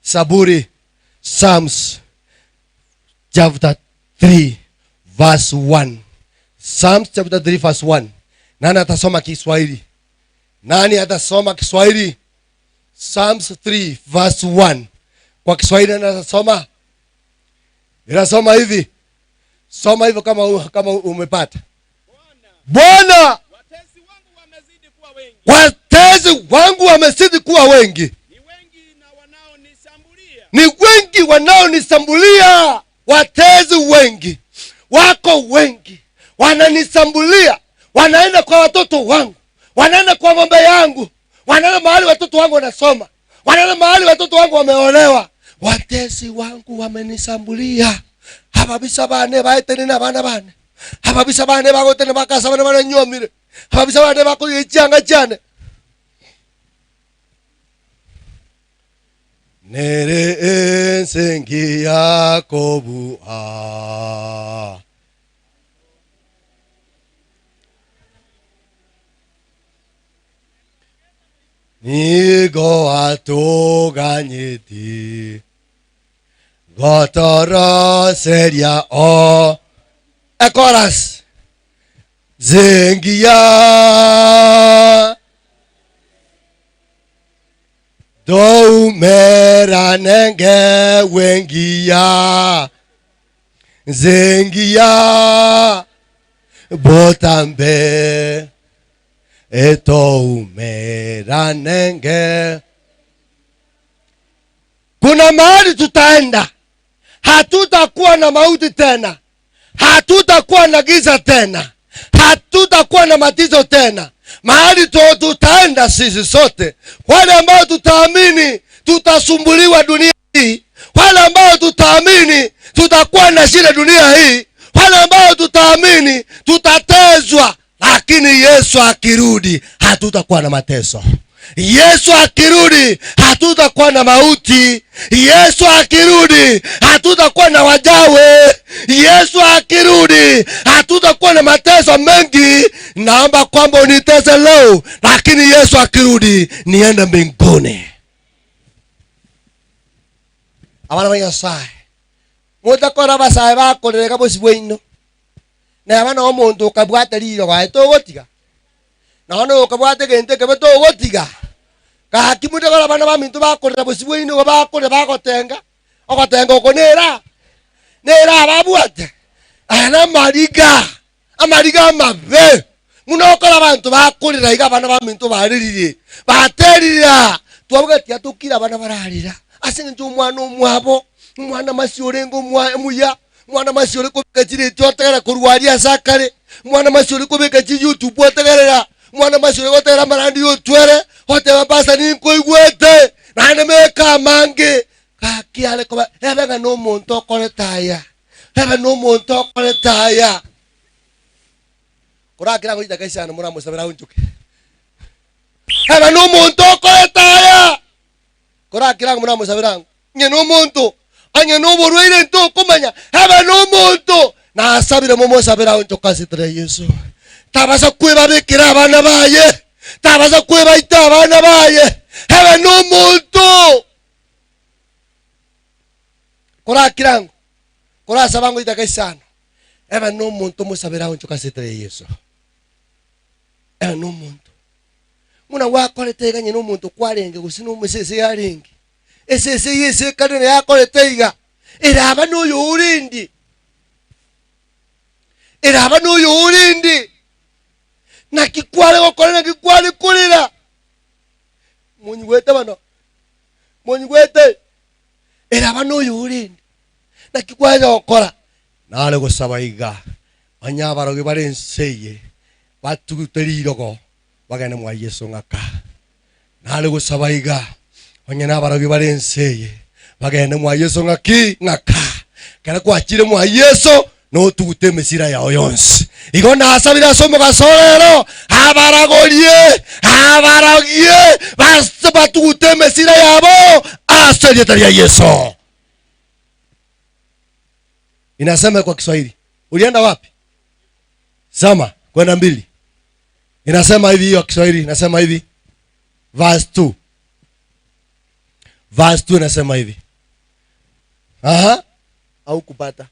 Saburi, Psalms chapter 3 verse 1. Psalms chapter 3 verse 1. Nani atasoma Kiswahili? Nani atasoma Kiswahili? Psalms 3 verse 1. Kwa Kiswahili nani atasoma? Ninasoma hivi. Soma hivyo kama umepata. Bwana, watezi wangu wamezidi kuwa wengi. Ni wengi wanaonisambulia. Watezi wengi. Wako wengi. Wananisambulia. Wanaenda kwa watoto wangu. Wanaenda kwa ng'ombe yangu. Wanaenda mahali watoto wangu wanasoma. Wanaenda mahali watoto wangu wameolewa. Watezi wangu wamenisambulia. Hababisa bane baetene na bana bane. Hababisa bane bagotene bakasa bana bana nyomire. Hababisa bane bako yichanga cyane. Nere ensengi Yakobu Nigo atoganyeti Gotoro seria a chorus Zengia Do meranenge wengia Zengia Botambe Eto meranenge. Kuna mahali tutaenda. Hatutakuwa na mauti tena. Hatutakuwa na giza tena. Hatutakuwa na matizo tena. Mahali tutaenda sisi sote. Wale ambao tutaamini tutasumbuliwa dunia hii. Wale ambao tutaamini tutakuwa na shida dunia hii. Wale ambao tutaamini tutatezwa. Lakini Yesu akirudi hatutakuwa na mateso. Yesu akirudi hatutakuwa na mauti. Yesu akirudi hatutakuwa na wajawe. Yesu akirudi hatutakuwa na mateso mengi. Naomba kwamba unitese leo, lakini Yesu akirudi niende mbinguni. Abana b'Nyasaye mutakora basaye bakorera bosibweino na abana omuntu ukabwata liro gwae togotiga na ono ukabwate gente kebe togotiga ka kimude bara bana bamintu bakorera bosibweino bakore bagotenga ogotenga okonera nera babwate ana amariga mabe munokora abantu bakorera iga bana bamintu baririre baterira twabwetia tukira bana bararira asinge ntu mwana omwabo mwana masiorengo muya mwana masiore ko bekachire tyotegera kurwaria sakare mwana masiore ko bekachi YouTube otegerera mwana masiore gotera marandi yotwere hote bapasa ni koigwete nane meka mange kakiale ko ebega no monto koretaya ebe no monto koretaya kurakira ngo itakaisana mura musabira unchuke ebe no monto koretaya kurakira ngo mura musabira nye no monto anya no borwire nto kumanya haba no muntu na asabire momo sabira onto kasitre Yesu tabasa kweba bikira abana baye tabasa kweba ita abana baye haba no muntu kora kirango kora sabango itakaisana haba no muntu musabira onto kasitre Yesu no muntu muna wakolete no muntu kwarenge gusino musese yaringi ese Yesu kadene yakoleteiga iraba n'uyu urindi na kikwale gokora na kikwale kurira munyigwete bano munyigwete iraba n'uyu urindi na kikwale gokora nale gusaba iga abanyabarogi barenseye batuguterirogo bagane mwa Yesu ngaka nale gusaba iga onyana barogi barenseye bagende mwa Yesu ngaka kana kwachire mwa Yesu no tugute mesira ya oyonse igo nasabira somo gasorero abaragorie basta tugute mesira yabo asaje taria Yesu. Inasema kwa Kiswahili ulienda wapi? Zama kwenda 2 inasema hivi. Hiyo Kiswahili inasema hivi verse 2 Verse 2 inasema hivi. Au kupata.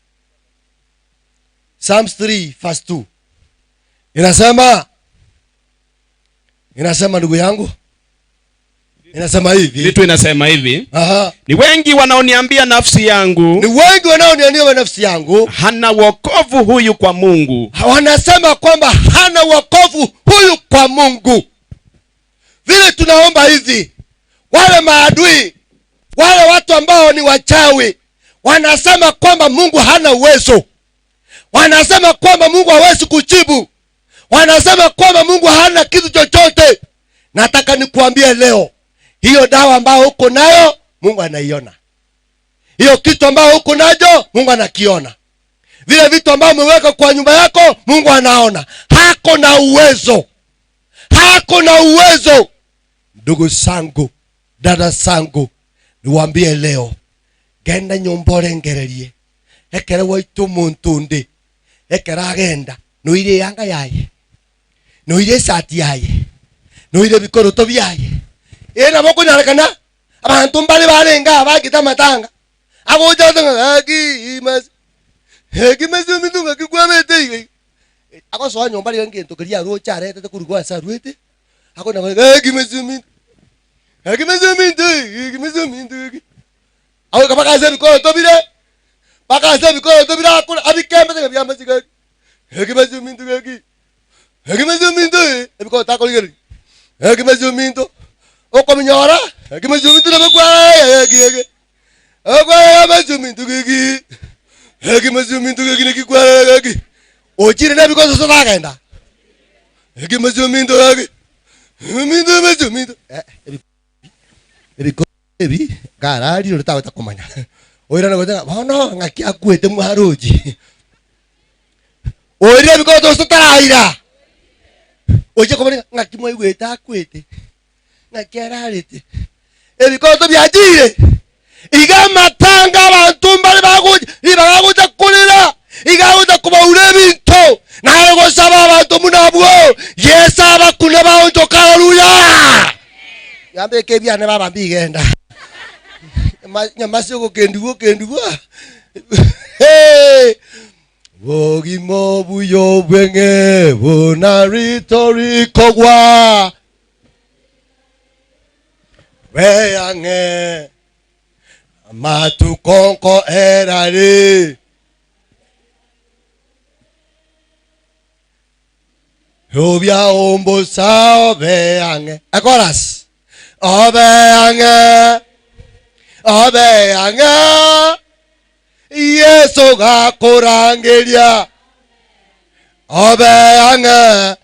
Psalms 3 verse 2. Inasema ndugu yangu. Inasema hivi. Vitu inasema hivi. Ni wengi wanaoniambia nafsi yangu. Hana wokovu huyu kwa Mungu. Wanasema kwamba hana wokovu huyu kwa Mungu. Vile tunaomba hivi, wale maadui, wale watu ambao ni wachawi, wanasema kwamba Mungu hana uwezo. Wanasema kwamba Mungu hawezi kujibu. Wanasema kwamba Mungu hana kitu chochote. Nataka nikuambie leo, hiyo dawa ambayo uko nayo, Mungu anaiona. Hiyo kitu ambayo uko nacho, Mungu anakiona. Vile vitu ambavyo umeweka kwa nyumba yako, Mungu anaona. Hako na uwezo. Hako na uwezo. Ndugu zangu, dada zangu, niwaambie leo, genda nyombore ngererie. Ekere waitu muntu ndi. Ekera agenda. Noire yanga yaye. Noire sati yaye. Noire bikoroto byaye. Ena moko nyarekana. Abantu mbali barenga abagita matanga. Agoja tanga imas. Hegimeze mindunga kikwamete. Ako so anyo mbali ngento kiriya ro chare tete kurugwa saruete. Ako na hegimeze mind. Hegimeze mind. Awo kapaka ze bikoroto bire. Bakaza bikoroto bire akora abikembe byamazika. Hegimeze mind gaki. Hegimeze mind ebikoroto akoligeri. Hegimeze mind. Okominyora, hegimeze na bagwa hegege. Agwa mazumindi gigi. Hegimeze nikigwa hegi. Ojire na bikozo so bagenda. Hegimeze hegi. Hegimeze ebi garari ro tawe takomanya. Oira na gotenga bono ngaki akwete muharoji. Oira bikozo so taraira. Oje komanya ngaki moigweta akwete. Nakerarite ebikozo byagire igamatanga abantu mbali baguja kulira igaguja kubaura ebintu nago saba abantu munabwo yesa abakune baonto. Haleluya. Yambe kebyane baba bigenda nyamasyo kendugo Bogimo buyo bwenge bonaritori kogwa Weange matukonko erare Hobia ombo sao beange. Akoras. Obeange Yesu gakurangiria. Obeange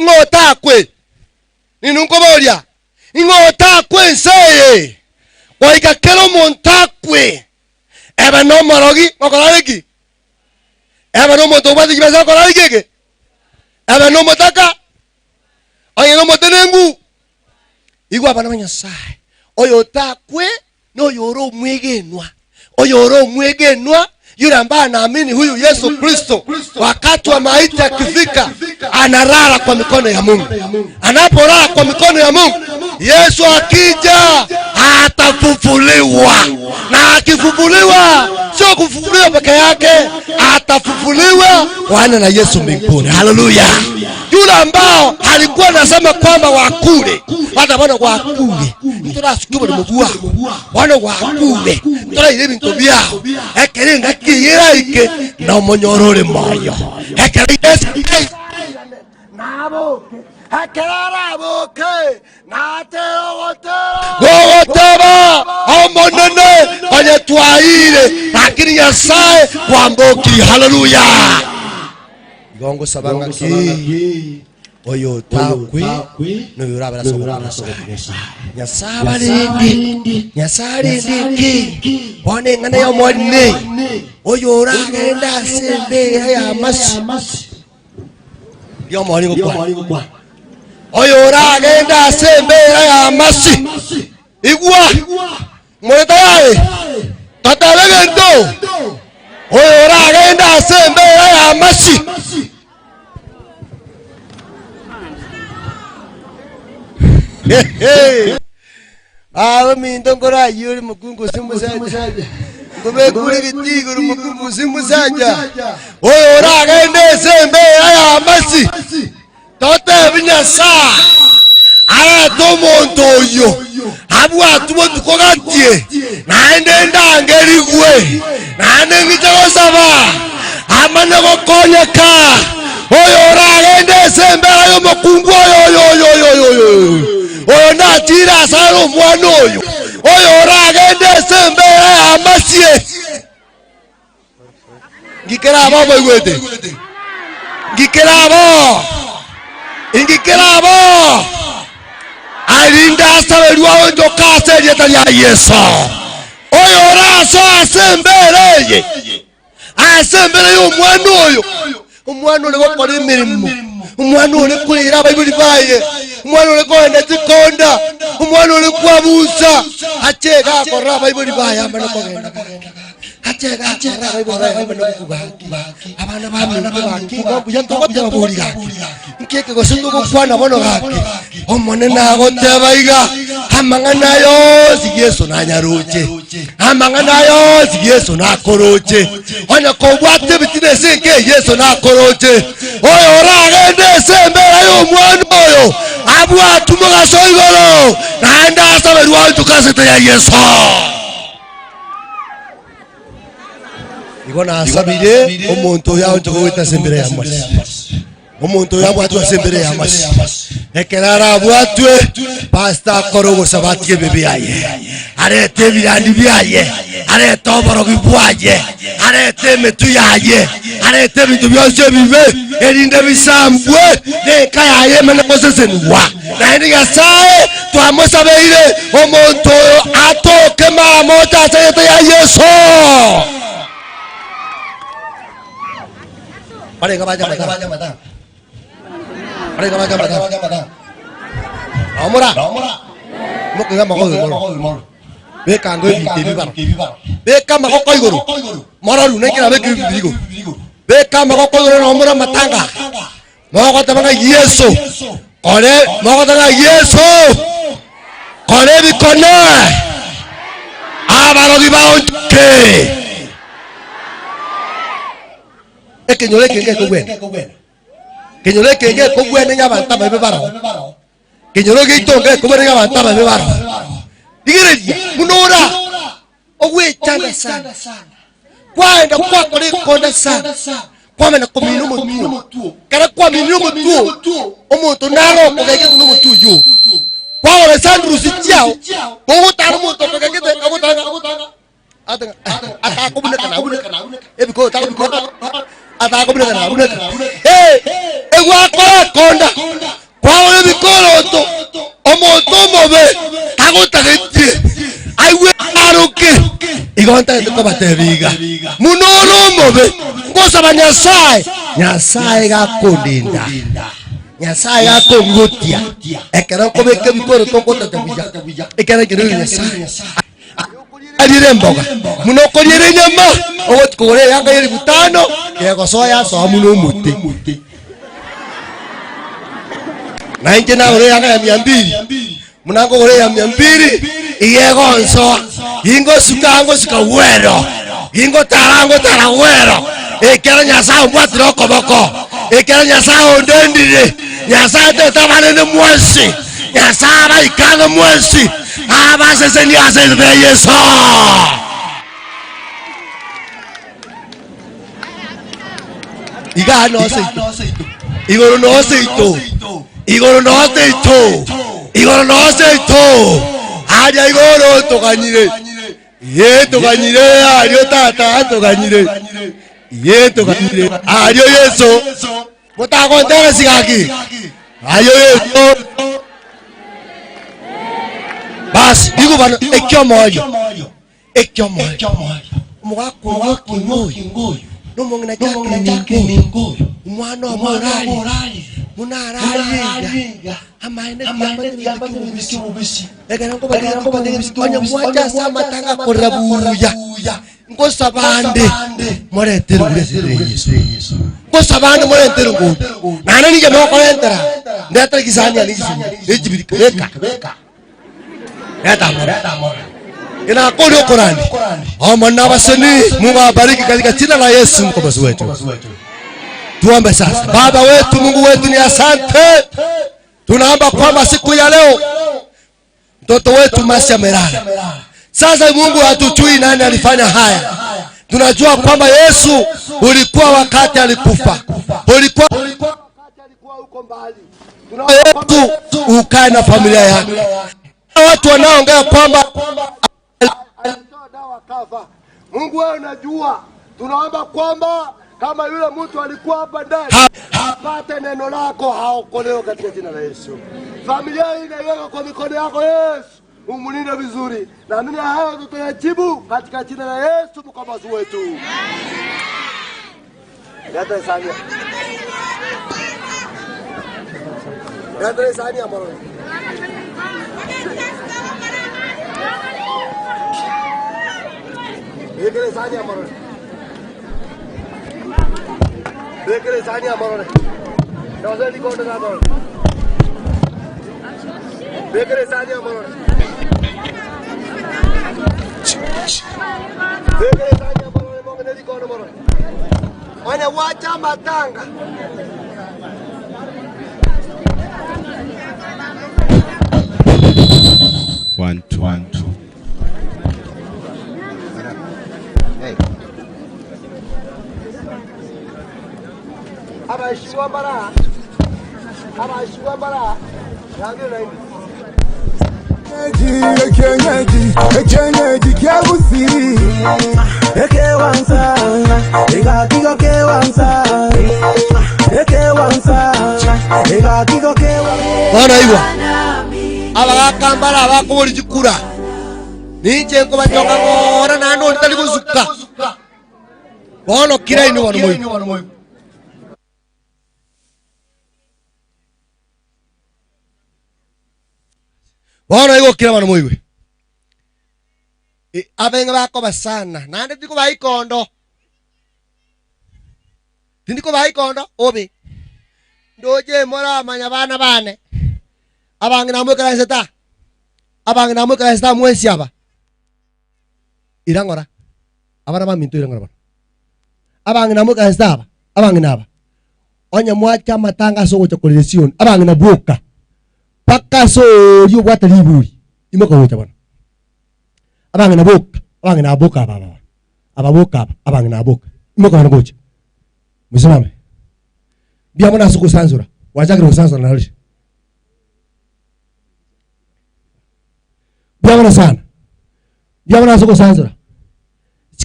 ngotakwe ninunkoboria ngotakwe nseye waika kero montakwe eba no morogi okorariki eba no monto badi kibasa okorariki eba no motaka oye no motenengu igwa bana Nyasaye oyo takwe no yoro mwegenwa yule ambaye anaamini huyu Yesu Kristo wakati wa maiti akifika analala kwa mikono ya Mungu. Anapolala kwa mikono ya Mungu, Yesu akija atafufuliwa. Na akifufuliwa sio kufufuliwa peke yake, atafufuliwa wana na Yesu mbinguni. Haleluya. Yule ambao alikuwa anasema kwamba wakule hata bwana wakule mturasukibo mugua bwana wakule mtura ile bintu byao ekerenga kiyiraike na monyorore moyo ekerese nabo hakerara boke gogoteba omonene anyetwaire lakini Nyasaye kwamboki. Haleluya. Gongo sabanga ki oyo takwe no yorabara sobora Nyasaye ndiki one ngane yo mone oyo oragenda sembe ya masi yo moni kwa oyo oragenda sembe ya masi igwa mweta yae tatabegento oyo ragenda asembe ya masi awe mindo ngora yuri mukungu simusaja ngobe kuri gitiguru mukungu simusaja oyo ragenda asembe ya masi totebinyasa aya tomontoyo abwa tumo tukogatie naende ndangerigwe naende ngitagosaba amane gokonyeka oyo ragende sembe ayo mukungu oyo natira saro mwana oyo ragende sembe amasie ngikerabo bagwete ngikerabo alinda asabelwa ndoka serieta ya Yesu oyo raso asembeleye umwana ole gukora imirimo umwana ole kurira Bible baye umwana ole kwenda tikonda umwana ole kwabuza achega akora Bible baye amana kogenda achega akora Bible baye amana kubaki abana bamwe babuya ndokobya baburiga nkeke gosundu gukwana bono gake omone nago tebaiga amangana yo Yesu nanyaruche amangana yo Yesu nakoroche onya kobwate bitine sike Yesu nakoroche oyo ragende sembera yo mwana oyo abwa tumuga soigolo naenda saberwa tukasete ya Yesu igona asabire omuntu yawo tukowita sembera ya masi omuntu yabwatwe asembere ya masi ekerara bwatwe pasta korogo sabatye bebiaye arete birandi biaye arete oborogi bwaye arete metu yaye arete bintu byose bibe erinde bisambwe neka yaye mena kosesenwa naindi gasae twamusabeire omuntu atoke mamota sayete ya Yesu pare kabaja mata Mereka macam Amora. Mungkin kamu kau guru. Beka anggo TV bar. Beka makau kau guru. Mara lu nekira beka TV guru. Beka makau kau guru Amora matanga. Mau kau tanya Yesu. Kone mau kau tanya Yesu. Kone bikone. Abang lagi bangun ke. Kenyole kenge kuben. Kenyole kenge kubwene nyabanta bebe baro. Kenyole gitonge kubwene nyabanta bebe baro. Digereje munora owe changa sana. Kwaenda kwa kore konda sana. Kwamena kominu mutu. Kara kwa minu mutu. Omuntu naro kogege kunu mutu yo. Kwa ore sandru sichao. Bogo taru mutu kogege kabutanga. Ata kubune kana. Ebiko ta kubiko. Ata kubune kana. Ewa kwa konda. Kwa ore bikoloto. Omuntu mobe. Tagotagetie. Aiwe aruke. Igonta ndiko batebiga. Munoro mobe. Ngosa banyasaye. Nyasaye gakundinda. Nyasaye akongutia. Ekera kobeke bikoro tokota tabija. Ekera kire nyasaye. Alire mboga. Munokonyere nyama. Ogotkore yanga yeri butano. Yego soya so muno muti. Na inje na ore yanga ya 200. Munango ore ya 200. Iyego nso. Ingo suka wero. Ingo tara wero. Ekera nyasaye mbwatiro koboko. Ekera nyasaye ondendire. Nyasaye tetabane ne mwesi. Nyasaye ikana mwesi. Aba sese ni ase de Yesu. Iga no seito. Igoro no seito. Igoro no seito. Igoro no seito. Aja igoro tokanyire. Ye tokanyire ario tata tokanyire. Ye tokanyire ario Yesu. Bota kontera sigaki. Ario Yesu. Bas, digo bana ekyo moyo. Mwako kingoyo. No mongena kake ningoyo. Mwana morali. munarayiga amaine kiyamba n'ibisi ega nango bagenda konya mwacha sama tanga korabuya ngosa bande moretero Yesu ngosa bande moretero ngo nana nije no kolentera ndata kisanya nijibirika eta mora ina kodi Qur'ani amana baseni Mungu abariki katika jina la Yesu mkombozi wetu. Tuombe sasa. Baba wetu, Mungu wetu, ni asante. Tunaomba kwamba siku ya leo mtoto wetu Mercy amelala. Sasa Mungu hatujui nani alifanya haya. Tunajua kwamba Yesu ulikuwa wakati alikufa. Ulikuwa wakati alikuwa huko mbali. Tunaomba Yesu ukae na familia yake. Watu wanaongea kwamba alitoa dawa kafa. Mungu wewe unajua. Tunaomba kwamba kama yule mtu alikuwa hapa ndani apate neno lako, haokolewe katika jina la Yesu. Familia hii inaiweka kwa mikono yako Yesu. Umulinde vizuri. Na mimi haya tutayajibu katika jina la Yesu mkombozi wetu. Leta sania. Leta sania moro. Leta sania moro. Bekele sani amorone. Doze di kondo na bol. Bekele sani amorone. Bekele sani amorone mongene di kondo morone. Wana wacha matanga. One, two. Hey. Abashwa bara yagera Kenyaji kyagusiri ekewansa egakigo kewansa egakigo kewansa bana iwa abagakambara abakubura igikura nije ngo bajoka ngora nando ntali kuzuka bono kira ino wano moyo bono igo kira wano moyo abenga bako basana nande ndiko bayikondo ndiko bayikondo obe ndoje mora manya bana bane abangina mwe kala mwesi aba irangora abana baminto irangora abangina mwe kala abangina aba onya mwacha matanga so gocha kolesioni abangina buoka paka so yo bwata liburi imoka gocha bana abangina buoka abangina buoka baba ababuoka abangina buoka imoka bana gocha musimame bia mwana suku sanzura wajagira usanzura na hali biamana sana biamana suku sanzura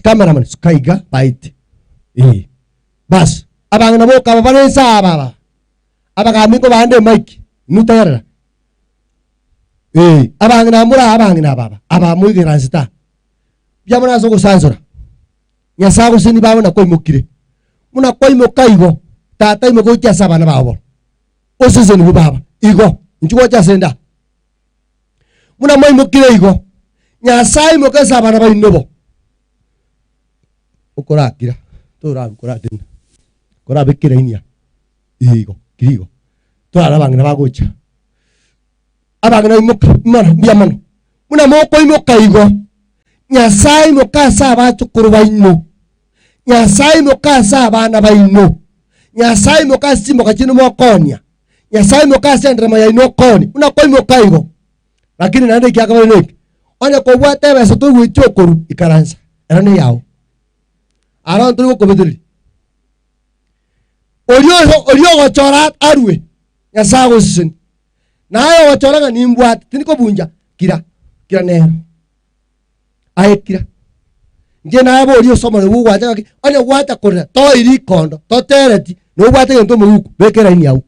kamera man sukaiga baite bas abangina boka babanesa baba abagamiko bande mike nutayara abangina mura abangina baba abamuige ransita biamana suku sanzura nyasago sini baba na koimukire muna koimukaigo tata imoko kyasa bana babo osese ni baba igo nchuko kyasenda muna moyi mukire igo nyasai mokasa bana bali nobo okorakira tora koratin kora bekira inia igo kirigo tora bangina bagocha abangina imoka mana biamano muna moko imoka igo nyasai mokasa abachukuru baino nyasai mokasa abana baino nyasai mokasi mokachino mokonia nyasai mokasi ndrema ya inokoni una koi mokaigo lakini nande kyaka bane onya ko bwate beso to wichokoru ikaransa erane yao aron turu ko bedri orio gochora arwe nyasago sin nayo gochora nga nimbwat tiniko bunja kira ne aye kira nje na abo orio somo ne bugwata onya gwata korra to iri kondo to tereti no gwata ngento muku bekera ini yao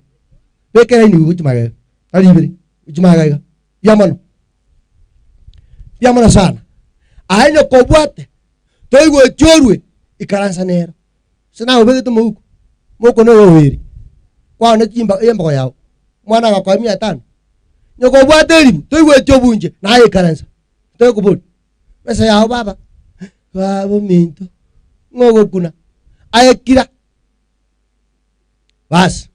bekera ini uchimaga alibiri uchimaga yamana sana ahenyo kobwate toigo chorwe ikaransa nero sina obege to muko no weri kwa ne chimba yembo yao mwana wa kwa 500 nyoko bwateli toiwe chobunje na ye karansa toyo kubut pesa yao baba babo minto ngogo kuna ayekira bas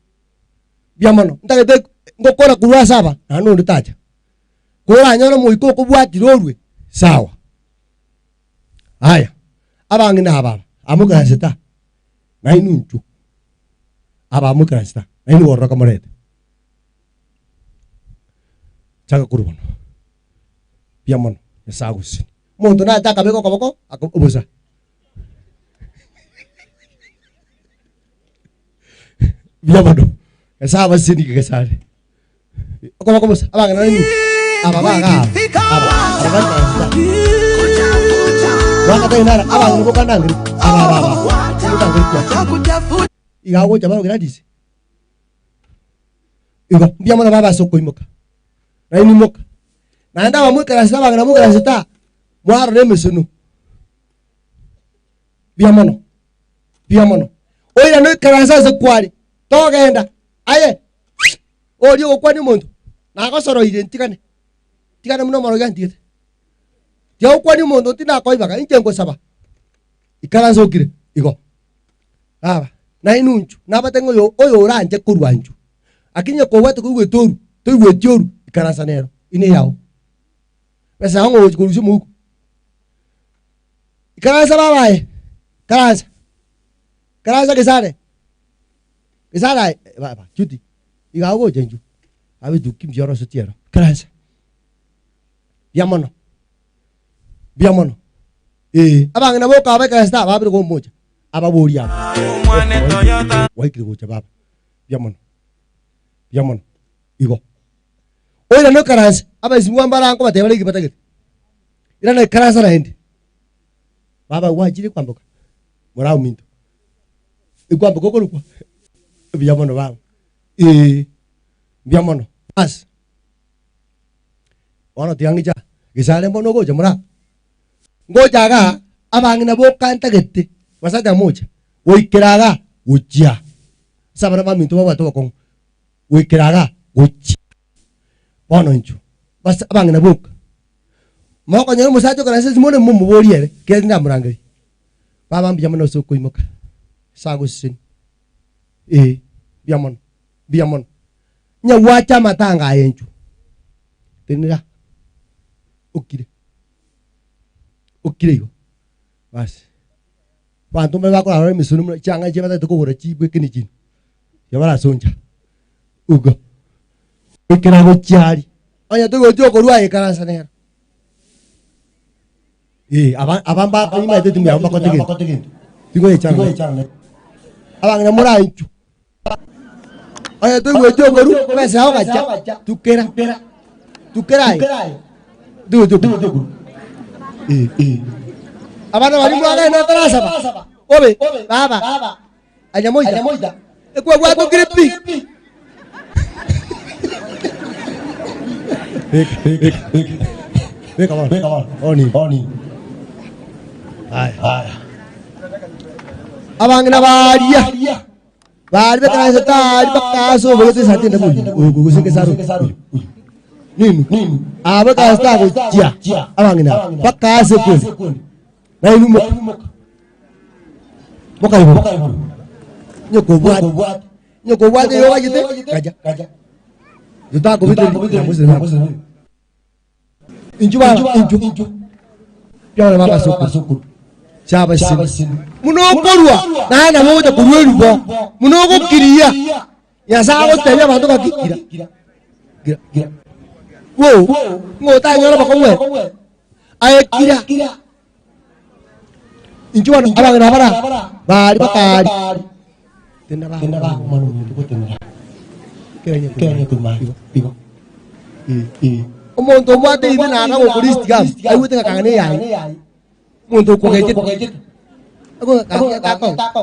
biamono ndagete ngokora kurwa saba nanu nditaja kora nyono muiko kubwatirorwe sawa haya abangina ababa amukansita na inunchu aba amukansita na inu worra kamorete chaka kurubono biamono yasagusi muntu nataka beko kaboko akubusa biamono yasaba sini kesare okoma komusa abangina ninu ababaga wakata inara abangina bokanangiri ababa igago jaba gradisi igo biamono baba sokoimoka na ini moka na nda wa mukara sita bangana mukara sita mwaro ne mesunu biamono oira no karansa se kwari togenda aye ori okwani muntu na gosoro identikane tikane muno maro gantite tia okwani muntu tina koibaga injengo saba ikaransa okire igo baba na inunchu na batengo yo oyo oranje kurwanju akinye ko watu ko gwetoru to gwetioru ikaransa nero ine yao pesa hango kurushi muko ikaransa baba karansa kesare baba chuti igago jenju abe dukim joro sotiero karansa biamono abangina boka abe karansa baba ko moja aba boria waikiri gocha baba biamono igo oira no karansa aba simwambara anko batebale kibatagete ira na karansa na hindi baba wajiri kwamboka morao minto ikwamboka kolukwa biamono baba biamono as wana tiangija gisale mbono goja mora ngoja ga abangina bokanta gete wasata moja woikiraga ujia sabara maminto baba to ko woikiraga ujia bono nchu bas abangina boka moko nyo musacho kana sisi mone mumu boriere kenda murangari baba biamono soko imoka sago sin biamono nya wacha matanga yenchu tenira okire yo bas bantu me bako ara misunu changa cheba to ko chibwe kini chin yabara sonja ugo ikira go chari anya to go joko ruwa ikaransa nero abamba ni mai tetu miamba ko tege tigo e changa abangina mora inchu anya to go joko ru pesa ho gacha tukera du abana bali mwana na tarasa ba obe baba anya moita ekwa bwa to gripi Beka oni ay abangina baria bari beka sa tari bakaso bote sa tinda mu gugusin ke saru ninu abaka sta go chia abangina bakaso ko na inu moka ibu nyoko buat yo ajite kaja juta ko bitu muslim inju piala maka suku chaba sin munoko ruwa na moja kurweru bo munoko kiria ya sago tebya bantu kakira wo ngota nyora bakongwe aye kira inju abangina bara bari bakari tenda ba manu ko tenda kenya kuma pigo umuntu mwate ibi na ngo kuristi gam ayi wutenga kangane yayi muntu ko gejet ako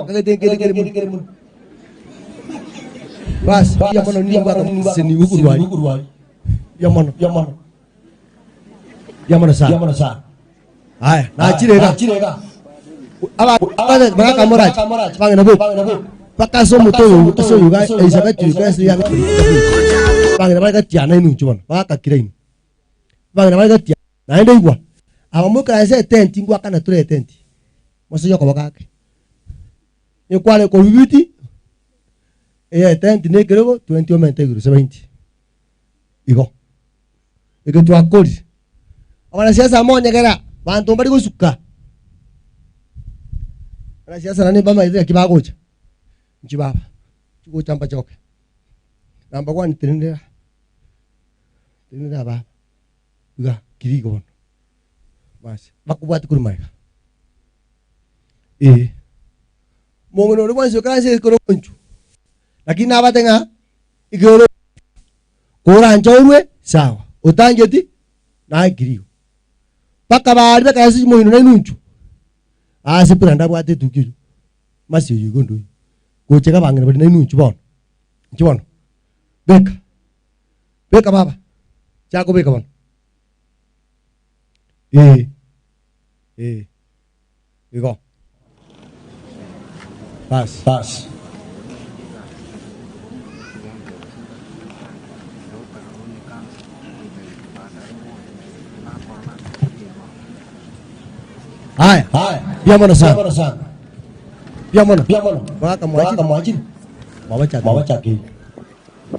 kagete mun bas ya mono ni ngwa seni ukurwari ya mono sa haya na chirega aba baka kamora bangina bu Pakaso moto kaso yuga isaga juga sih yang bang nama tiana ini cuman baka kirain bang nama tiana nah ini gua awamu kerasa tenti gua kan ature tenti maksudnya kau baka yo kuale ko beauty tenti ne kero 20 omente guru 70 iko tu akori awala siasa moja kera bantu mbali kusuka ana siasa nani bama ile kibagocha Njibaba, chuko chamba choke. Namba 1 tinira baba. Uga kirigo bono. Mas, bakubuat kurmai. Mongono ro wanso kanse ko ronchu. Lakini naba tenga igoro. Kora anchorwe sawa. Utangeti na kirigo. Paka baari bakasi moino na nunchu. Sipura ndabwate tukiju. Masi yugondo. Kuceka bangina bari nainu chibon beka baba chako beka bon iko pas hai dia mana san Biar mana? Baka kamu ajin. Bawa caki.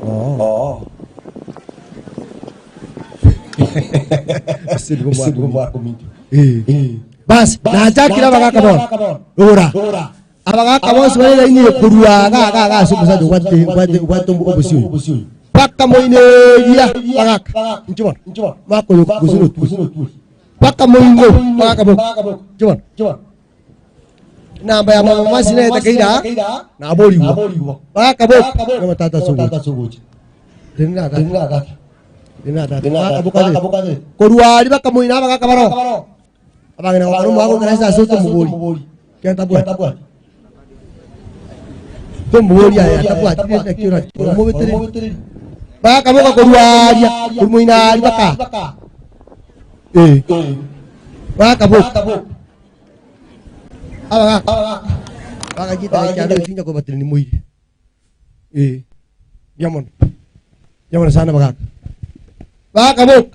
Oh. Asyik gua aku minta. Bas, nah caki lah baka kamu. Ora. Abang kamu sebenarnya ini kedua, kak, susah tu buat tumbuh busu. Bak kamu ini dia, baka. Cuman. Mak aku busunut. Bak kamu ini, baka kamu. Cuman. Na ba mama sine ta kaida na bori go ba ka bo na tata sugo dinna da ka bo ka ko ruwa di ba ka mo ina ba ka baro abang na wanu mo kana sa so to mo bori kan ta buat to mo bori ya ta buat ni na kira mo betri ba ka bo ka ko ruwa dia ko mo ina di ba ka ba ka bo Baka kita ada tinggal ko batin ni muy. Yamon sana baka. Baka bok.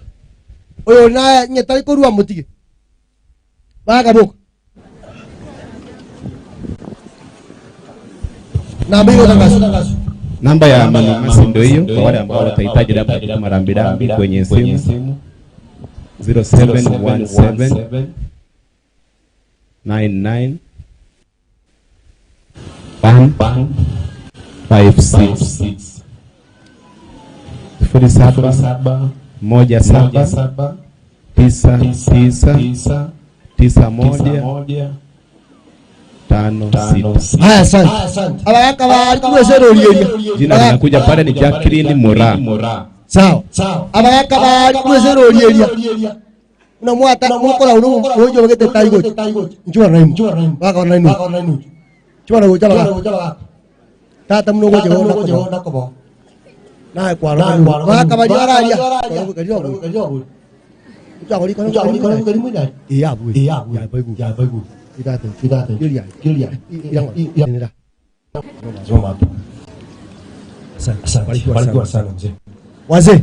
Oyo na nyetali ko ruwa mutige. Baka bok. Namba hiyo tangazo. Namba ya Manumasi ndio hiyo kwa wale ambao watahitaji labda kutuma rambirambi kwenye simu 0717 99 56 07 17 99 91 56. Haya, asante. Abaka bari kubesero liyeria. Jina linakuja pale ni Jacqueline Mora. Sawa. Abaka bari kubesero liyeria. Unamwata mukora unojo bagete taigo. Njua raimu. Baka raimu. Chua go jaba. Tata mnogo jo nakobo. Na kwaro. Baka bari araria. Kajo. Jagori kono mu dai. Iya bu. Ya bagu. Kita tu. Julia. Yang ini dah. Zoma. Balik gua sana mzee. Wazee.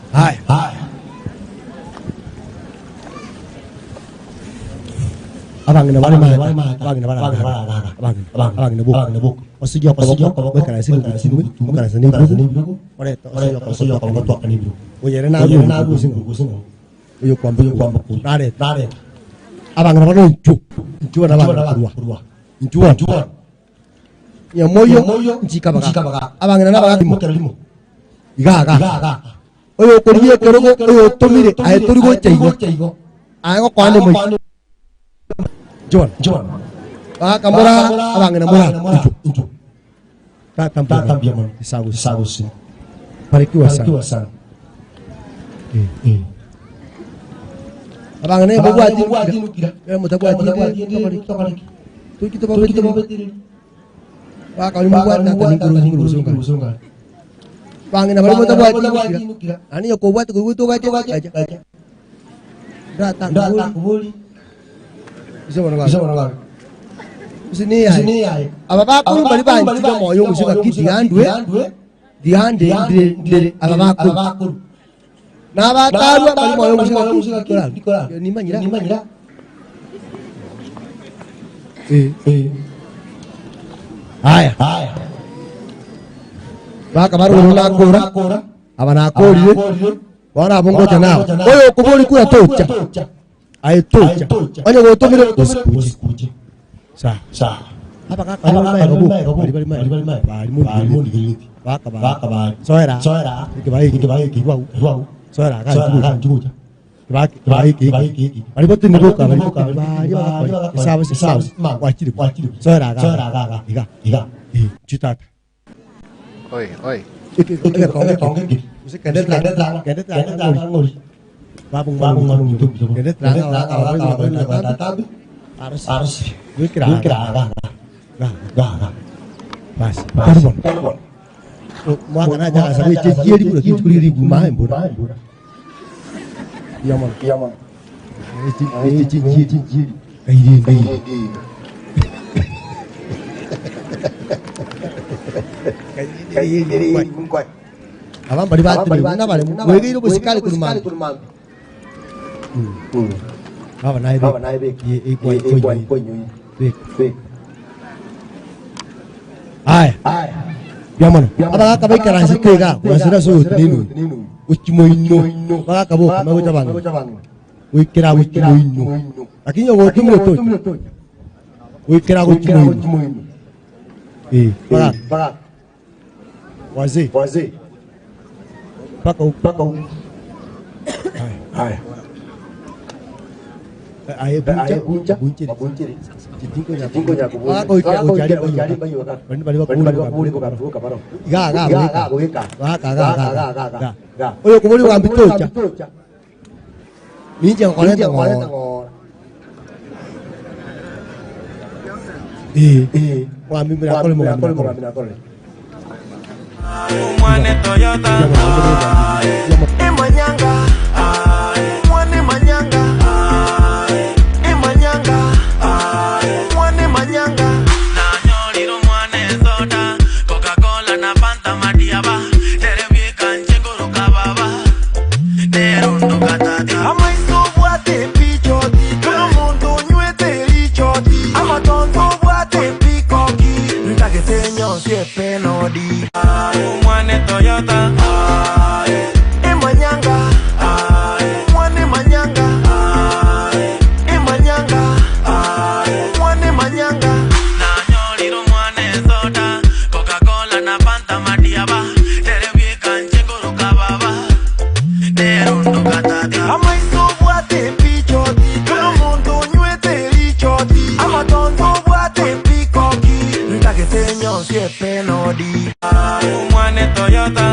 Hai. Abang ina bari abang ina buk. Osijok bekana sini. Ore osijok kalau tok ni bro. Oyere na sini. Uyo kwamba nare abang na bano nju na kurwa nju ya moyo njika baka abang na baka limo iga oyo koriye korogo oyo tomire ay torigo chaigo ay ko kwande mo John baka mura abang na mura nju ta tambia mo sagus parikiwa sana abang ne buat ini kira mutabwa ini tu kita bawa tiri pak kalau buat nak guru sungai bang ne baru mutabwa ini kira ani yo ko buat guru tu aja datang boleh bisa mana Sini ya. Ababakuru bali banjira moyo musika kidigandwe. Dihande ndire ababakuru. N'abakaru bali moyo musika kikora. Nimanyira. Haya. Baka baru nakora. Abanakoriye. Bana bongoja nao. Oyo kubuli kuya tocha. Ayo tocha. Onye gotomire kusikuje. Sa. Apa kaka bali mai. Baka. Soera. Ikibai wau. Soera kan juja. Baiki. Bali botu nibuka. Sawa. Wachiri. Soera kan. Iga. Citata. Oi. Kongge. Mesti kendet ngori. Babung YouTube. Kendet tapi harus kira. Gak. Pas. Telepon. Mau kan aja sampai jadi udah 70.000 main bodoh. Iya man. Cici. Kayak kuat. Abang bari batu mana bari? Gue itu bersekali ke rumah. Apa naik bek? Bek. Ay. Yaman. Apa kau baik kerana sekega? Masih dah sulit ninu. Ucimoino. Apa kau mau cabang? Wikira ucimoino. Akhirnya gue tu. Wikira ucimoino. Pak. Wazi. Pakau. Hai. Ayo bunca. Cinco nyaku. Aku cari bayu kan. Bali kaparo. Ga. Oyo kumuli ngambil tocha. Ni jangan kone tengor. Ngambil minakol. Mwane Toyota Manyanga Mwane Manyanga Mwane Manyanga Nanyoliro mwane soda Coca-Cola na Fanta Madiaba Terebi kanchengoro kababa Nerundo katati Amaiso buate pichoti Kamundo nyuete lichoti Amatonzo buate pikoki Ntake senyo siepe nodi Mwane Toyota Manyanga Mwane Manyanga Manyanga Mwane Manyanga Nanyoliro mwane soda Coca-Cola na Fanta Madiaba Terebi kanchengoro kababa Nerundo katati Amaiso buate pichoti Kamundo nyuete lichoti Amatonzo buate pikoki Ntake senyo siepe nodi Mwane Toyota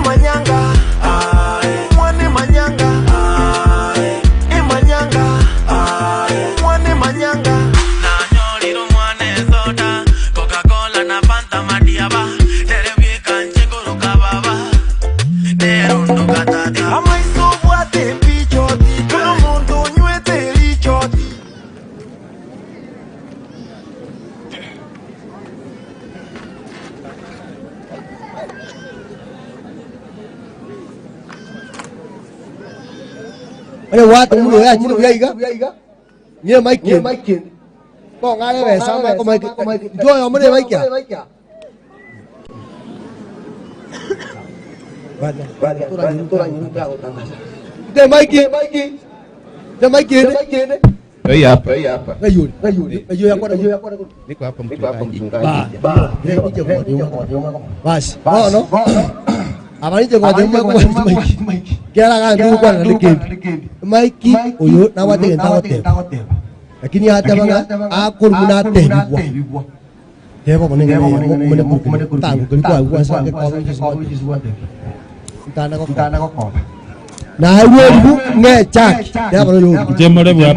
Manyanga Mwane Manyanga Manyanga Mwane Manyanga Nanyoliro mwane soda Coca-Cola na Fanta Madiaba Terebi kanchengoro kababa Nerundo katati Amaiso buate pichoti Kamundo nyuete lichoti Ada watu mulu ya, cina biaya iga. Ni maikin. Kau ngare be sama kau maikin. Jual yang mana maikin? Banyak. Turang ini aku tangga. Dia maikin. Iya apa? Kayu yang kuat. Ini kau apa mungkin? Ini jangan. Bas. No. Apa ni jangan dia maikin. Kaya kan dulu kan dikit. Maiki uyu nawate entawote. Lakini hata banga akul munate bibwa. Hebo menenga menenga tangu kelikuwa kuasa ke kwa Tana ko. Na hawo bu ngechak. Ya balo yo. Jemore bwa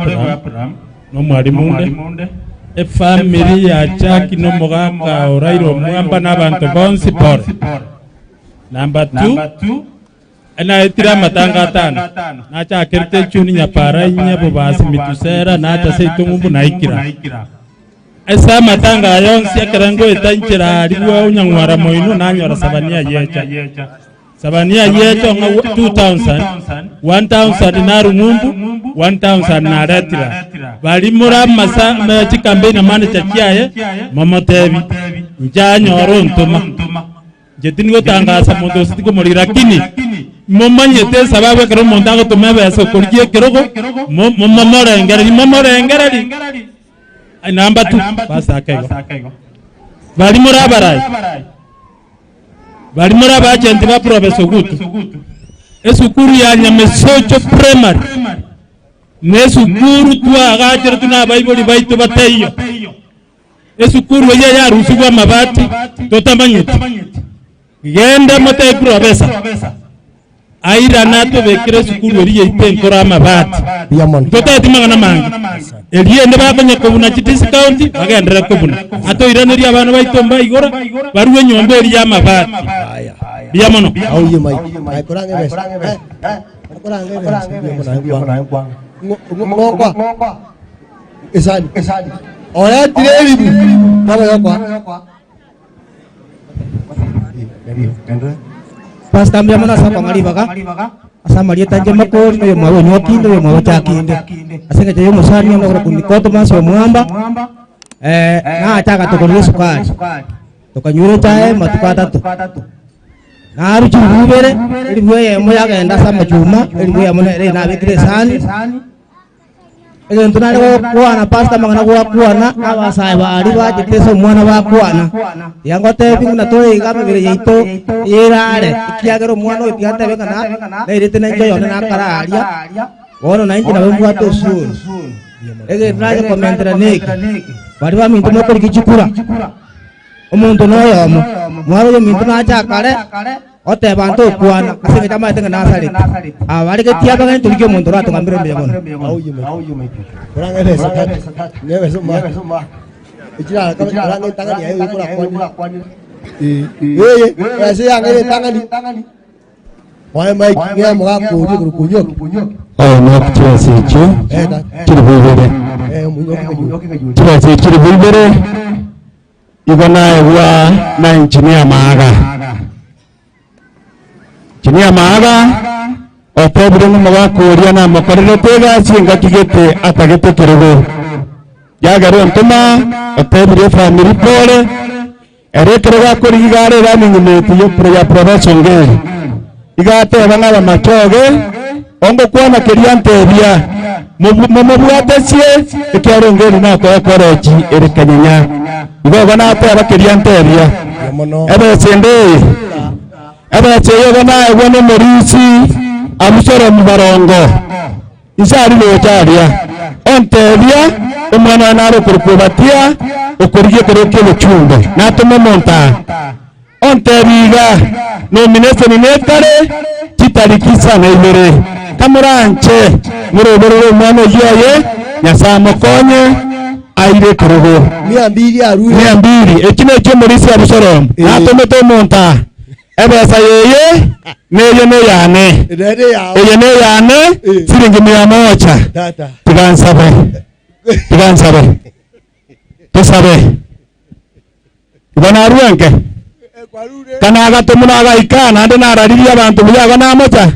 no mwari munde. E family ya chaki no mogaka orairo mwamba n'abantu bonsi por. Number 2 Ena itira matanga tano. Nacha akerte chuni nyapara inya bobasi mitusera nacha seitungu naikira. esa matanga yonsi akarango etanchira aliwa unyangwara moino nanyora sabania yecha sabania yecha nga 1000 naru mumbu 1000 na retira bali mura masa mechi campaign mane chakiaye mamotebi njanyoro ntuma jetingo tangasa mondo sitiko muri lakini momanyete sababu kero mondago tumebesa kurgie kirogo momorengeri namba 2 basa akego bali muri abagenti ba professor Gutu esukuru ya Nyamesocho primary nesukuru twagajira tuna bible baitu bateyo esukuru ye yarusibwa mabati totamanyete genda mote professor aira nato bekire sukuru eriye itenkora amabati totati mangana mangi eriye ndabakanye kubuna chitisi county bagendera kubuna ato iraneri abantu baitomba igora baruwe nyombe eriye amabati biamono auye mai korange besa korange besa ngokwa esani ora tirelibu baba yakwa Pastor biamono asa pangaliba ka asa marieta jema ko no mawo nyokindo yo mawo chakinde asenga jayo musani no ko kunikoto maso muamba na ataka to ko sukari to kanyure chae matukata tu na aru chubere eri bwe mo yaga enda sama chuma eri bwe mo eri na bekire sani eri ntunale ko kuana pastor mangana ko kuana abasai ba ari ba jiteso mwana ba kuana yango te bingna to igame bere yito irare ikiagero mwana itigate bekana na irite na njoyo na kararia wono na injina bembu ato sun ege naje komentera neki bari ba mintu mo kori kichukura omuntu no yomo mwaro yo mintu na acha kare ote bantu kuana asinga chama tenga nasari abari ke tiaba kan tulike omuntu rato kambire mbe bono auye korange besa nebe suma ijira korange tangani ayo kula kwani yeye basi yange tangani why mike ngia mga kunyoki no kichwasi icho kiri bulbere kichwasi kiri bulbere igona ewa na engineer maaga otebire no magakuria na makorere tega singa kigete atagete kirego yagaro ntuma otebire family pole erekerega kurigare raningimeti yo ya profession ngeri igate bana ba machoge ongo kuona kiriantebia mumubwatesie ikiaro ngeri na ko koreji erikanyanya igo bana ate abakiriantebia ebe sende ebe cheyo bana ebone morisi amusoro mubarongo isari lo charia ontebia umwana naro kurkubatia ukuriye kuroke buchumbe natume monta ontebiga nomination netare kitarikisa na ibere kamuranche murobero mwana yoye nyasamo konye aire kurogo 200 aruri 200 ekine cyo morisi abusorom natume to monta ebesa yeye neye ne yane eye ne yane siringi 100 tata tigansabe tusabe ibona ruenke kana agatumuna agaikana ande narariria abantu buyaga na mocha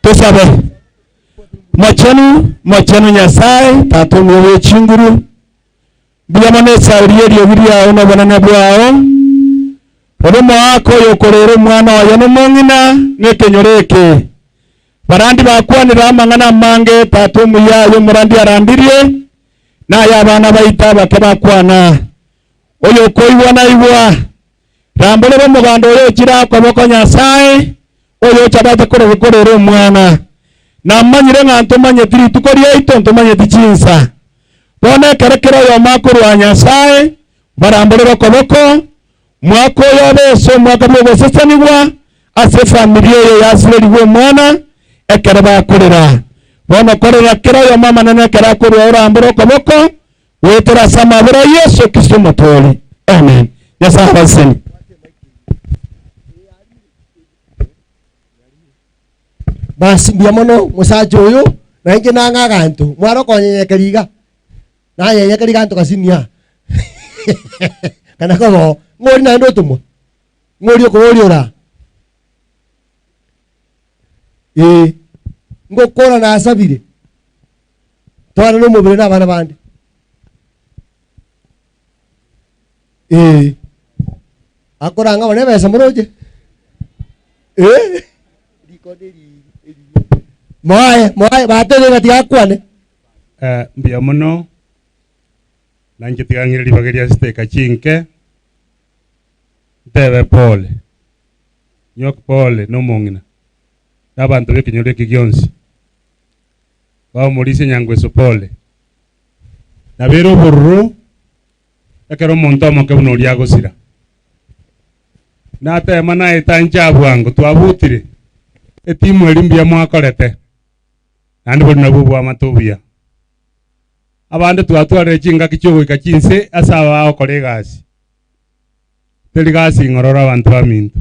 tusabe mochenu nyasaye tatumwe chinguru biyamane sauriye biriya ono bonane bwao obomo wako yokorero mwana wayo nomongina nekenyoreke barandi bakwanira amangana mange tatumwe yayo murandi arandirie na yabana baita bakabakwana oyo koibwana ibwa rambole bomuganda oyo kira koboko nyasaye oyo chabate korero mwana na manyire nganto manyetiri tukoria ito ntomanye tichinsa bone kerekero yo makuru wa nyasaye barambole bakoboko mwako yo beso mwaka bwo sesanibwa ase familia yo yasiririwe mwana ekere bakorera bono korera kero yo mama nene kera kuru orambolo koboko wetera sama bura Yesu Kristo mutoli amen yasa baseni basi biamono musajo uyu na ingi na ngagantu mwaro konye keriga na yenye keriga ntu kasinia kana kogo ngori na ndo tumwe ngori ko ori ora ngokora na asabire twana no mubire na bana bandi akoranga bane besa muroje moae batele gati akwane mbia muno nanje tigangire bageria steka chinke tebe pole nyok pole no mongina abantu bekinyore kigionsi ba mulise nyangwe so pole na bero burru ekero monto mo ke uno liago sira na te mana etanja bwango twabutire etimu elimbia mwakorete nandi bonna bubu amatubia abande twatware chinga kichogo ikachinse asaba okore gasi teli gasi ngorora abantu bamintu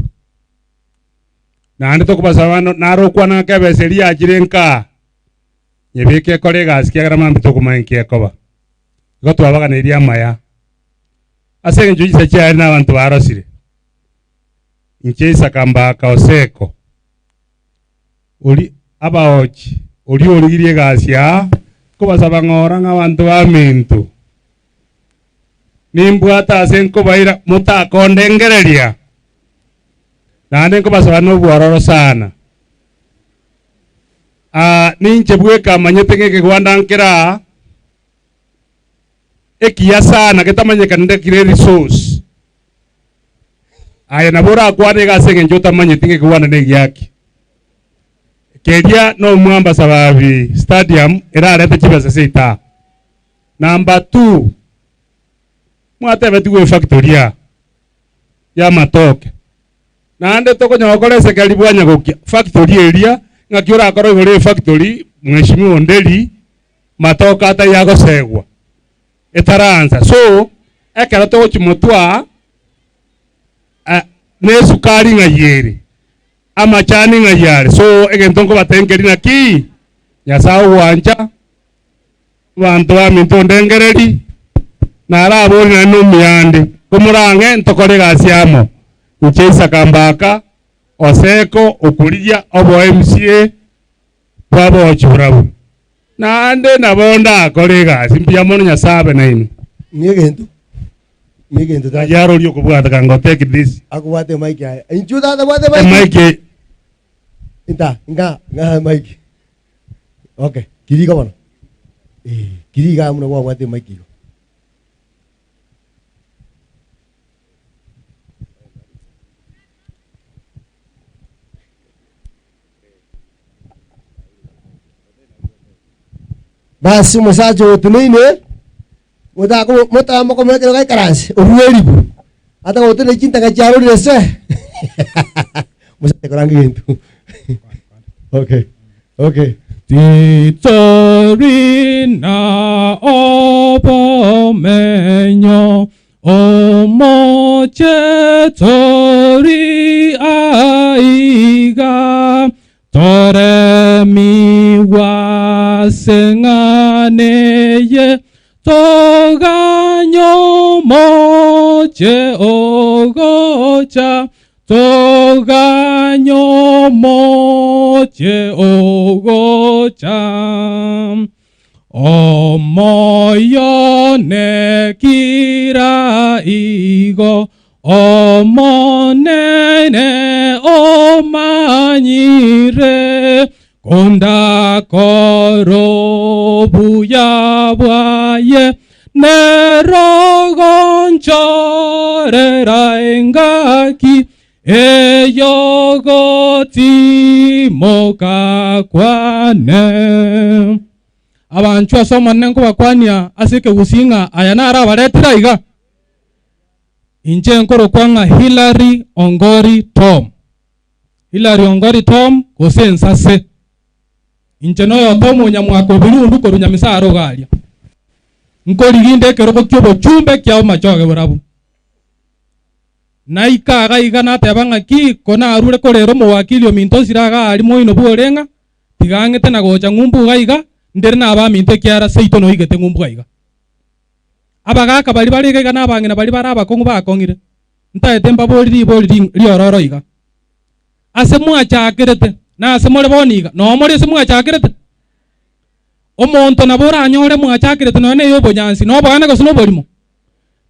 nandi tokubasabano narokwana kebeseri ajirenka nyebeke kore gasi kiagara mambi tokumanke koba gotwabaga neria maya asenge njuje cyane n'abantu barosire inchesa kamba kaoseko uri abaochi uri origirie gasya kubasaba ngora nk'abantu bamintu nimbwata asenko baira mutakondengereria nande kubasaba no bwororo sana ninche bweka manyete ngeke gwandankira ekiya sana ketamanyeka nde kire resource aya nabora akwane gasenge njota manyete ngeke gwana negiyaki kedia no mwamba sababi stadium era arete chibasa seita number 2 mwate betuwe factoria ya matoke nande toko nyokore sekali bwanya gokia factory area ngakiora akoro igore factory mweshimiwa Ndeli matoka ata yago segwa etaranza so ekara to chimotwa ne sukari ngayere amachani ngayare so egentonko batenkeri naki yasao wanja bantu baminto ndengereri narabo na numyande kumurange ntokore gasiamo uchesa kambaka oseko okulia obo MCA babo churabu nande nabonda akore gasi mpya mono nyasabe na ino Migento ta yaro lyo kubwata kango take this akubate mike aya inchuda da bwate mike inta nga mike okay kiriga bana kiriga muna bwate mike basi musajo tunaine muta mo komete kai karansi uruelibu ata utene cinta kacharo dese musa korangi itu okay Titorina opomenyo omoche tori aiga tore mi wasenganeye toganyo moche ogocha toganyo moche ogocha omoyo nekira igo omonene omanyire konda koro buya bwaye nerogonchore raengaki eyogoti mokakwane abantu asomane nko bakwania asike gusinga ayanara baretira iga inje nkoro kwanga Hilary Ongori Tom kosensase inje noyo tomu nyamwako birundu ko runyamisaro galia nkori ginde keroko kyobo chumbe kyao machoge burabu naika iga natebanga ki kona arure korero mu wakili ominto siraga ali moino buorenga tigangete na gocha ngumbu gaiga ndere na ba minte kyara seito no igete ngumbu gaiga abagaka bali barige kana abangina bali baraba kongu bakongire ntaete mbabori riororo iga ase mwachakirete na ase more boniga no more ase mwachakirete omonto nabora anyore mwachakirete none yo bonyansi no bana go sino borimo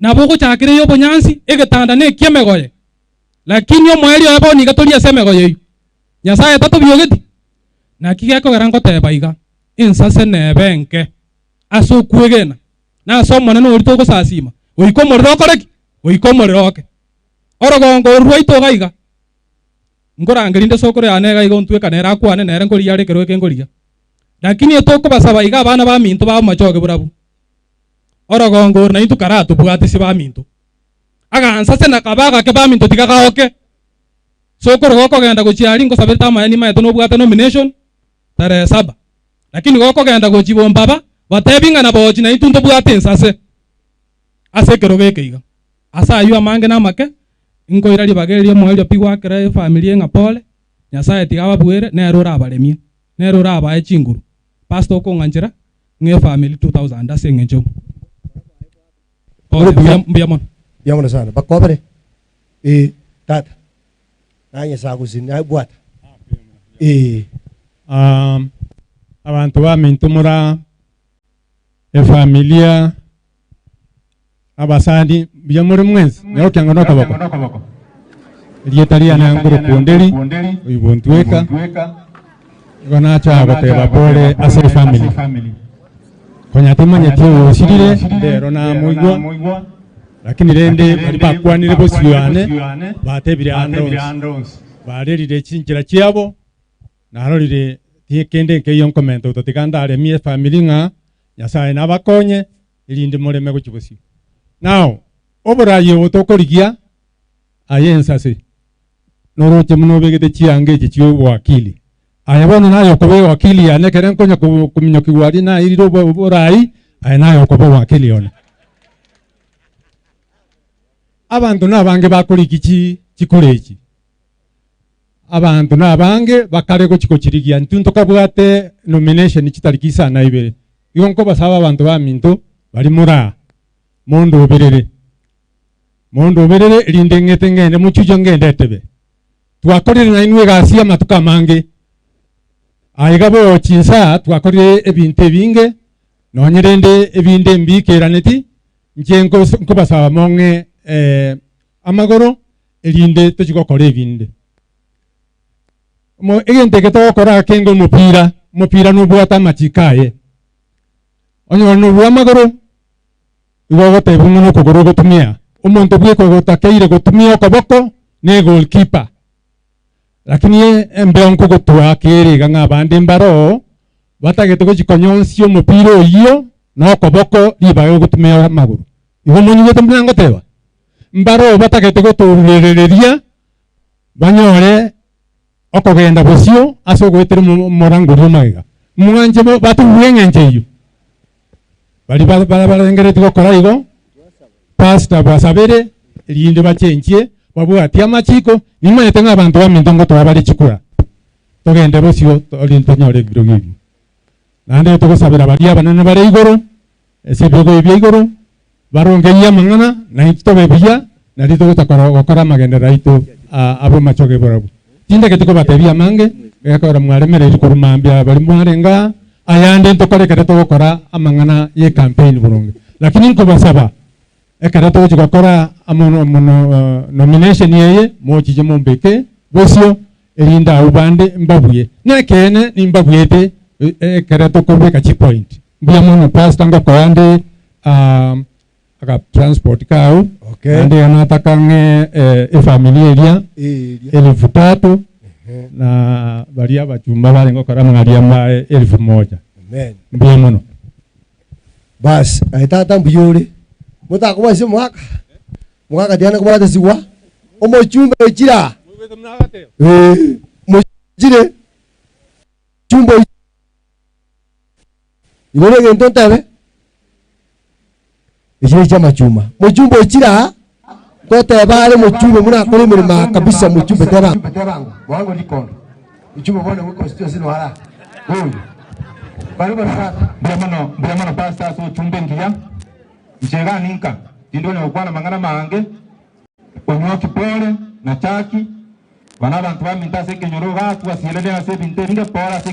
nabo go chakire yo bonyansi egetanda ne kiemegoye lakini yo mweri yo boniga tori ase megoye nyasaye tato biogeti na kigeko garango teba iga insase nebenke aso kuegena na so mwana no rito go sasima oikomorero koreki oikomororoke orogongo ruito gaiga ngorangirinde sokore ane gaiga ntweka nera kwane nere ngori yare kero kengoria lakini etoko basaba iga bana ba minto ba machoge burabu orogongo na itu karatu bwati si ba minto aga ansase na kabaga ke ba minto tigaga oke sokoro goko genda gochiari ngo sabeta mayani mayeto no bwate nomination tare 7 lakini goko genda gochibomba ba batebinga na bochi na itu ndo bwate nsase ase kero gekeiga asa ayu amange na make ingo irari bageria mwelio pigwa kera family nga pole nyasaye tigaba bwere nerura abaremie nerura abaye chinguru pastor ko nganjira nge family 2000 ase ngenjo mbiamon yamona sana bakobere tata nanye sakuzini ayibwata abantu bamintumura efamilia abasandi byamuri mwezi nyokyanga nokabako lietalia na nguru kundeli uibontweka gona cha bateba bole ase family konya tumanye tyo osirire ndero na muigwa lakini rende bali bakwanire bosiyane batebire andons barerire chinjira chiabo narorire tiekende keyo comment utotikandare mie family nga nyasaye nabakonye ilinde mureme guchibosio now oburaye otokorigia ayensase noroche muno begete chiange chichyo wakili ayabona nayo kobe wakili ane keren konya kuminyoki wali na iriro borai ayanayo kobe wakili ona abantu nabange bakorikichi chikorechi abantu nabange bakare gochikochirigia ntunto kabwate nomination chitariki sana ibere yonko basaba abantu ba minto bali mura mondo berere linde ngete ngende muchujo ngende tebe twakorire na inwe gasia matuka mange aigabo chinsa twakorire ebinte binge nonyerende ebinde mbikeraneti njengo nkubasaba monge amagoro elinde tochigokora ebinde mo egente getokora kengo mupira nubwata machikaye onyo no amagoro igo tebungu no kugoro gutumia umuntu bwiko gutakeire gutumia okoboko ne goalkeeper lakini embonko gutwa kiri ganga bande mbaro batagete gukonyonsio mupira oyo no koboko libayo gutumia amaguru igo munyu gutumia ngoteba mbaro batagete guturereria banyore okogenda bosio aso gwetera moranguru maiga mwanje batu wengenjeyo bali barengere gukora igo pastor basabere linde bachenjie babwati amachiko nimayete nk'abantu bamintongo twabari chikura togende bosio olinde nyore birogibi nande tugusabira bari abanene bare igoro esebyogo byigoro barongenya mangana na itobe bya na rito gukora magende raito abo machoge borabu tinda ketiko batebia mange yakora mwaremere rikuru mambya bari mwarenga ayande ntokorekere tugukora amangana ye campaign burungi lakini nko basaba ekara tugukora amono nomination yeye mochije mombeke bosio erinda ubande mbabuye nekene nimbabuyete ekara tokobeka chi point bya mono pastor ngakoande aka transport kao ande anataka nge familia elia 3,000 na baria bachumba bale ngokora mwaria mbae 1,000 amen bya mono bas aitata mbuyore mutaka wase mwaka diana kubata siwa omochumba echira mochire chumba ibone gento tabe echire chama chuma mochumba echira kote bale mochumba muna kole mirima kabisa mochumba tera wango likondo mochumba bwana wiko sio sino hala wewe bali bali bwana pastor so chumba ngia Nchega ninka. Tindo ne ukwana mangana mange. Onyoki pole na chaki. Wanaba ntwa minta seke nyoroga tu asielele ase bintende pora se.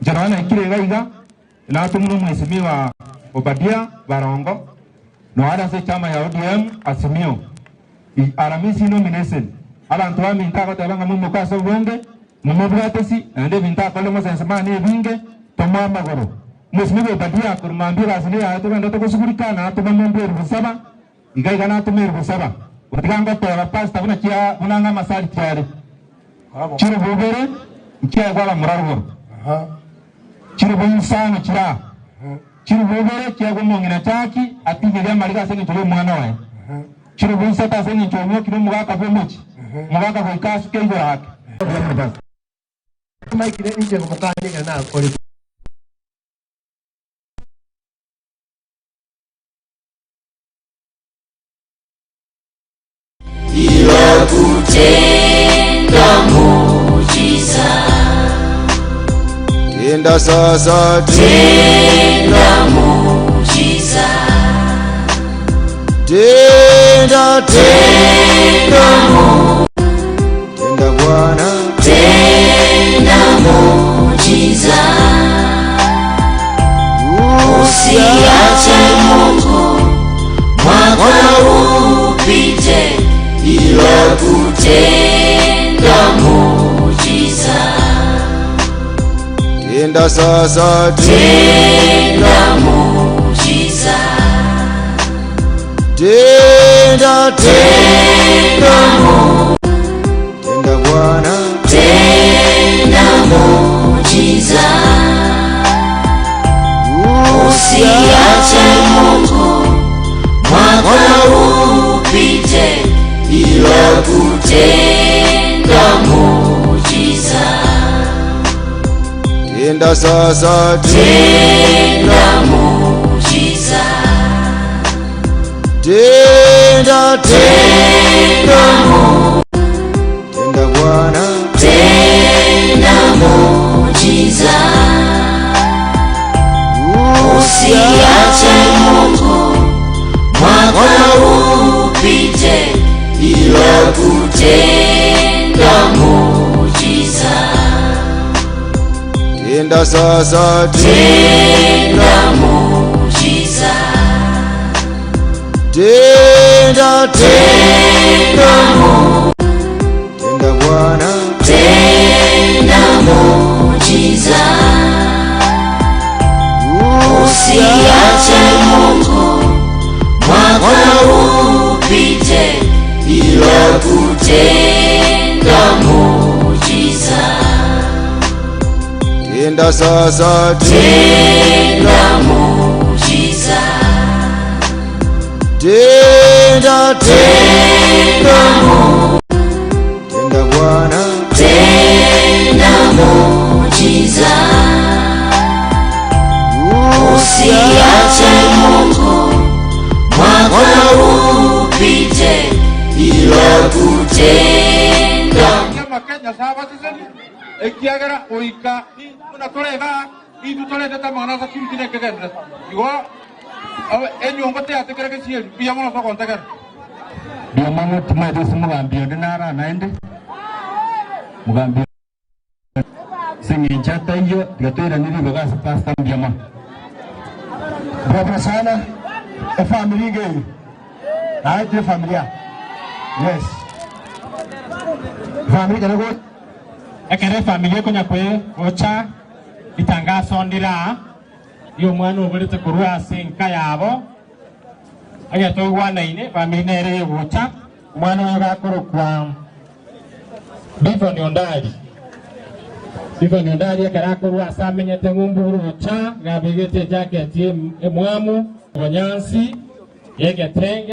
Jarana ikire gaiga. Na tumuno mheshimiwa Obadia Barongo. No ada se chama ya ODM Asimio. Aramisi nomination. Ala ntwa minta ko tabanga mumo kaso wonge. Mumo bratesi ande minta ko lemo sensema ne binge toma magoro. Mheshimiwa Obadia kurmambira asili ya to ndo to kushughulikana to mambo rusaba. Igaiga na to meru rusaba. Utikanga tola pasta kuna kia unanga masali tiare. Chiro bobere kia kwa murarwo. Chiro bonsana chira. Chiro bobere kia kwa mongina chaki atinye ya malika sengi tolo mwana wae. Chiro bonsata sengi chomo kino mugaka bomochi. Mugaka kwa ikasu kengo haki. Mike ni nje kumukani na kole. Ila kutenda muujiza. Tenda sasa, Tenda muujiza. tenda, Tenda tenda Bwana, Tenda muujiza. Usiache Mungu mwaka upite bila kutenda muujiza. tenda sasa, Tenda muujiza. tenda, Tenda tenda Bwana, Tenda muujiza. Usiache Mungu mwaka upite bila kutenda muujiza. tenda sasa, Tenda muujiza. tenda, Tenda tenda Bwana, Tenda muujiza. Usiache Mungu mwaka upite bila kutenda muujiza. tenda sasa, Tenda muujiza. tenda, Tenda tenda Bwana, Tenda muujiza. Usiache Mungu mwaka upite bila kutenda muujiza. tenda sasa, Tenda muujiza. tenda, Tenda tenda Bwana, Tenda muujiza. Usiache Mungu mwaka upite bila kutenda. Kama Kenya saba siseni. Ekiagera oika una tolega itu toleda tamana sa kimtine kegenda. Igo enyo ngote atekere ke siel biya mo sa kontaker. Dia mangu tuma de semugambio denara naende. Mugambio singin chata hiyo gatera nili bagasa pasta mjama. Baba sana. E family gani? Aje familia. Yes. Family kana go. Ekere familia konya kwe ocha itangazo ndira yo mwana oberete kurwa senka yabo aya to wana ine familia nere yocha mwana oyo gakoro kwa Bivon Ondari ekara kurwa asamenyete ngumburu ocha gabigete jacket emwamu bonyansi yegetenge